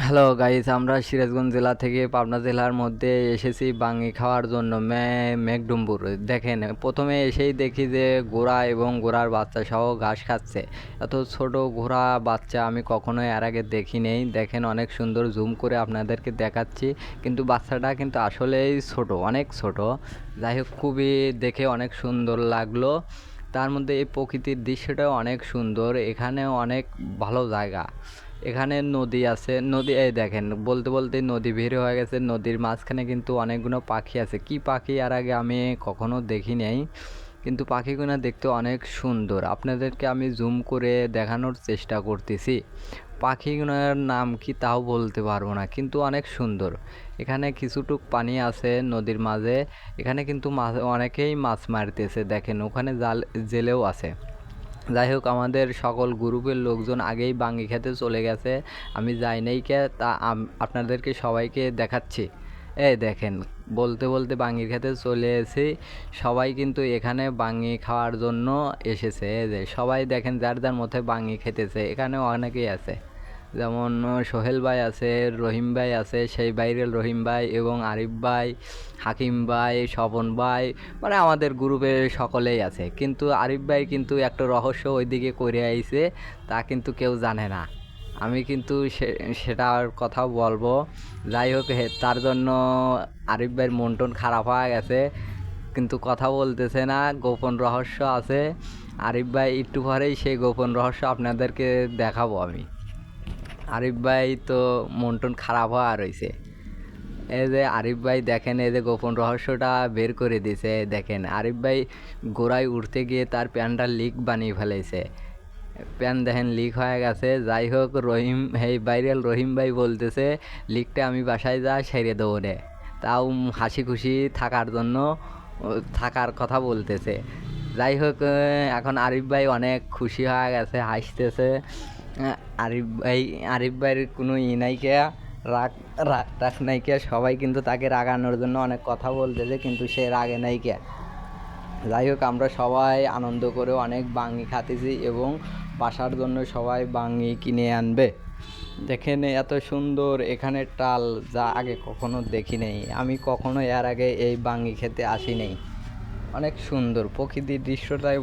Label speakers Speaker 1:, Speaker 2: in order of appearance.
Speaker 1: Hello guys, আমরা সিরাজগঞ্জ জেলা থেকে পাবনা জেলার মধ্যে এসেছি বাঙি খাওয়ার জন্য মেঘডুম্বুর। দেখেন, প্রথমে এসেই দেখি যে ঘোড়া এবং ঘোড়ার বাচ্চা সহ ঘাস খাচ্ছে। এত ছোট ঘোড়া বাচ্চা আমি কখনো এর আগে দেখি নেই। দেখেন, অনেক সুন্দর জুম করে আপনাদেরকে দেখাচ্ছি, কিন্তু বাচ্চাটা কিন্তু আসলেই ছোট, অনেক ছোট। যাই হোক, খুবই দেখে অনেক সুন্দর লাগলো। তার মধ্যে এই প্রকৃতির দৃশ্যটাও অনেক সুন্দর। এখানে অনেক ভালো জায়গা। এখানে নদী আছে, নদী এই দেখেন, বলতে বলতে নদী বের হয়ে গেছে। নদীর মাঝখানে কিন্তু অনেকগুলো পাখি আছে। কি পাখি এর আগে আমি কখনো দেখি নাই, কিন্তু পাখিগুলো দেখতে অনেক সুন্দর। আপনাদেরকে আমি জুম করে দেখানোর চেষ্টা করতেছি। পাখিগুলোর নাম কি তাও বলতে পারবো না, কিন্তু অনেক সুন্দর। এখানে কিছুটুক পানি আছে নদীর মাঝে। এখানে কিন্তু মাছ, অনেকেই মাছ মারতেছে। দেখেন, ওখানে জাল জেলেও আছে। যাই হোক, আমাদের সকল গ্রুপের লোকজন আগেই বাঙ্গি খেতে চলে গেছে। আমি যাই নাই কে তা আপনাদেরকে সবাইকে দেখাচ্ছি। এই দেখেন, বলতে বলতে বাঙ্গি খেতে চলে এসেছি। সবাই কিন্তু এখানে বাঙ্গি খাওয়ার জন্য এসেছে। এই যে সবাই দেখেন, যার যার মধ্যে বাঙ্গি খেতেছে। এখানে অনেকেই আছে, যেমন সোহেল ভাই আছে, রহিম ভাই আছে, সেই বাইরের রহিম ভাই এবং আরিফ ভাই, হাকিম ভাই, স্বপন ভাই, মানে আমাদের গ্রুপে সকলেই আছে। কিন্তু আরিফ ভাই কিন্তু একটা রহস্য ওইদিকে করে আইছে, তা কিন্তু কেউ জানে না। আমি কিন্তু সেটার কথাও বলবো। যাই হোক, তার জন্য আরিফ ভাইয়ের মন টন খারাপ হয়ে গেছে, কিন্তু কথা বলতেছে না। গোপন রহস্য আছে। আরিফ ভাই একটু পরেই সেই গোপন রহস্য আপনাদেরকে দেখাবো আমি। আরিফ ভাই তো মন টন খারাপ হওয়া রয়েছে। এই যে আরিফ ভাই দেখেন, এই যে গোপন রহস্যটা বের করে দিছে। দেখেন, আরিফ ভাই ঘোড়ায় উঠতে গিয়ে তার প্যানটা লিক বানিয়ে ফেলেছে। প্যান দেখেন লিক হয়ে গেছে। যাই হোক, রহিম, এই ভাইরাল রহিম ভাই বলতেছে লিকটা আমি বাসায় যা সেরে দেবো রে। তাও হাসি খুশি থাকার জন্য থাকার কথা বলতেছে। যাই হোক, এখন আরিফ ভাই অনেক খুশি হয়ে গেছে, হাসতেছে। আরিফ ভাই, আরিফ ভাইয়ের কোনো নাই কে, রাগ রাগ টাগ নাই কে। সবাই কিন্তু তাকে রাগানোর জন্য অনেক কথা বলতেছে, কিন্তু সে রাগে নাই কে। যাই হোক, আমরা সবাই আনন্দ করে অনেক বাঙি খাতেছি এবং বাসার জন্য সবাই বাঙি কিনে আনবে। দেখেন, এত সুন্দর এখানে টাল, যা আগে কখনো দেখি নেই। আমি কখনো এর আগে এই বাঙি খেতে আসি নেই। অনেক সুন্দর প্রকৃতির দৃশ্যটাই